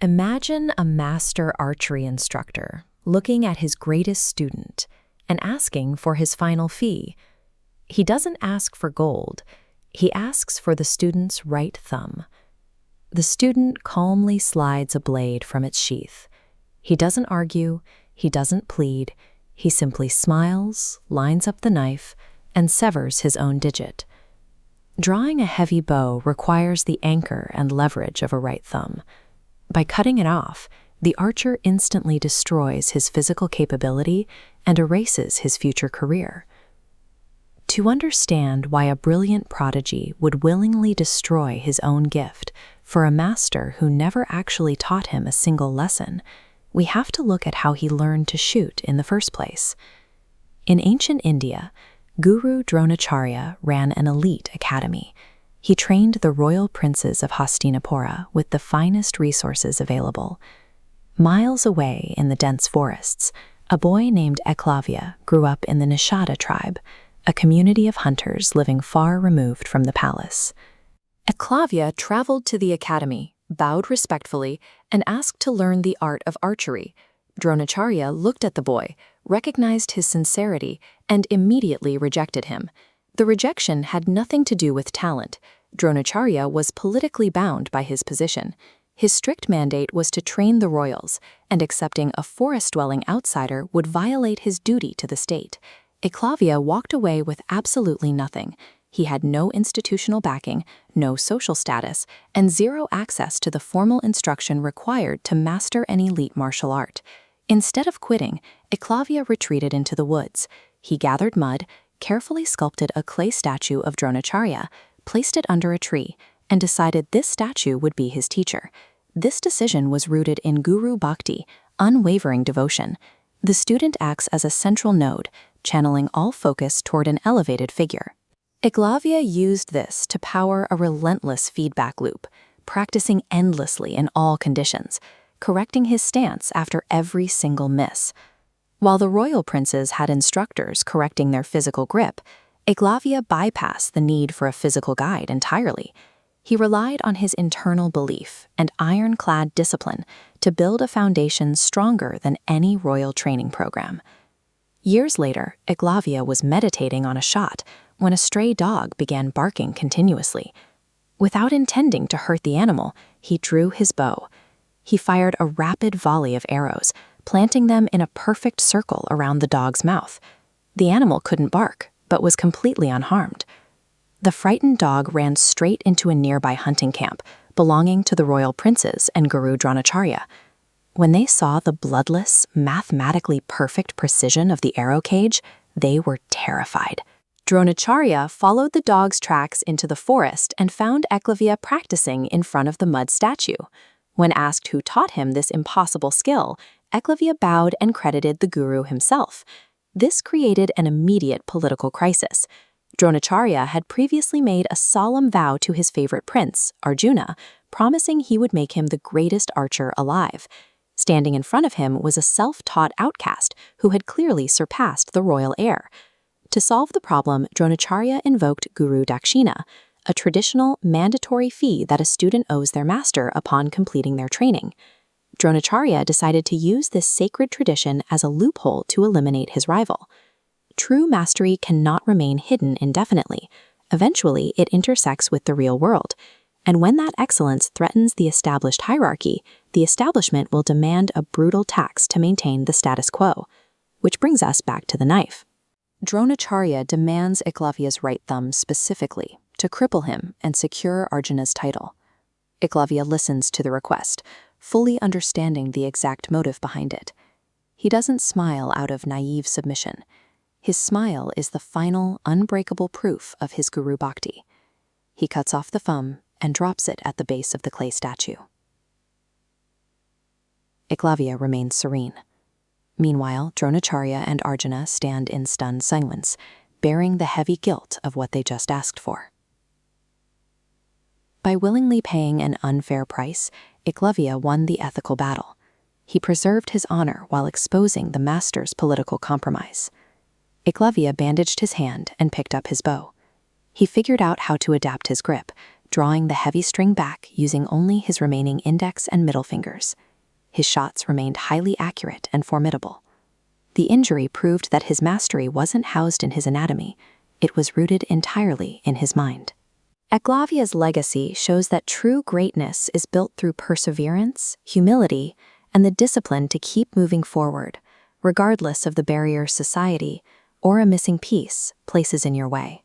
Imagine a master archery instructor looking at his greatest student and asking for his final fee. He doesn't ask for gold, he asks for the student's right thumb. The student calmly slides a blade from its sheath. He doesn't argue, he doesn't plead, he simply smiles, lines up the knife, and severs his own digit. Drawing a heavy bow requires the anchor and leverage of a right thumb. By cutting it off, the archer instantly destroys his physical capability and erases his future career. To understand why a brilliant prodigy would willingly destroy his own gift for a master who never actually taught him a single lesson, we have to look at how he learned to shoot in the first place. In ancient India, Guru Dronacharya ran an elite academy. He trained the royal princes of Hastinapura with the finest resources available. Miles away in the dense forests, a boy named Eklavya grew up in the Nishada tribe, a community of hunters living far removed from the palace. Eklavya traveled to the academy, bowed respectfully, and asked to learn the art of archery. Dronacharya looked at the boy, recognized his sincerity, and immediately rejected him. The rejection had nothing to do with talent. Dronacharya was politically bound by his position. His strict mandate was to train the royals, and accepting a forest-dwelling outsider would violate his duty to the state. Eklavya walked away with absolutely nothing. He had no institutional backing, no social status, and zero access to the formal instruction required to master an elite martial art. Instead of quitting, Eklavya retreated into the woods. He gathered mud, carefully sculpted a clay statue of Dronacharya, placed it under a tree, and decided this statue would be his teacher. This decision was rooted in Guru Bhakti, unwavering devotion. The student acts as a central node, channeling all focus toward an elevated figure. Eklavya used this to power a relentless feedback loop, practicing endlessly in all conditions, correcting his stance after every single miss. While the royal princes had instructors correcting their physical grip, Eklavya bypassed the need for a physical guide entirely. He relied on his internal belief and ironclad discipline to build a foundation stronger than any royal training program. Years later, Eklavya was meditating on a shot when a stray dog began barking continuously. Without intending to hurt the animal, he drew his bow. He fired a rapid volley of arrows, planting them in a perfect circle around the dog's mouth. The animal couldn't bark, but was completely unharmed. The frightened dog ran straight into a nearby hunting camp, belonging to the royal princes and Guru Dronacharya. When they saw the bloodless, mathematically perfect precision of the arrow cage, they were terrified. Dronacharya followed the dog's tracks into the forest and found Eklavya practicing in front of the mud statue. When asked who taught him this impossible skill, Eklavya bowed and credited the guru himself. This created an immediate political crisis. Dronacharya had previously made a solemn vow to his favorite prince, Arjuna, promising he would make him the greatest archer alive. Standing in front of him was a self-taught outcast who had clearly surpassed the royal heir. To solve the problem, Dronacharya invoked Guru Dakshina, a traditional, mandatory fee that a student owes their master upon completing their training. Dronacharya decided to use this sacred tradition as a loophole to eliminate his rival. True mastery cannot remain hidden indefinitely. Eventually, it intersects with the real world. And when that excellence threatens the established hierarchy, the establishment will demand a brutal tax to maintain the status quo. Which brings us back to the knife. Dronacharya demands Eklavya's right thumb specifically to cripple him and secure Arjuna's title. Eklavya listens to the request, fully understanding the exact motive behind it. He doesn't smile out of naive submission. His smile is the final, unbreakable proof of his Guru Bhakti. He cuts off the thumb and drops it at the base of the clay statue. Eklavya remains serene. Meanwhile, Dronacharya and Arjuna stand in stunned silence, bearing the heavy guilt of what they just asked for. By willingly paying an unfair price, Eklavya won the ethical battle. He preserved his honor while exposing the master's political compromise. Eklavya bandaged his hand and picked up his bow. He figured out how to adapt his grip, drawing the heavy string back using only his remaining index and middle fingers. His shots remained highly accurate and formidable. The injury proved that his mastery wasn't housed in his anatomy, it was rooted entirely in his mind. Eklavya's legacy shows that true greatness is built through perseverance, humility, and the discipline to keep moving forward, regardless of the barriers society or a missing piece places in your way.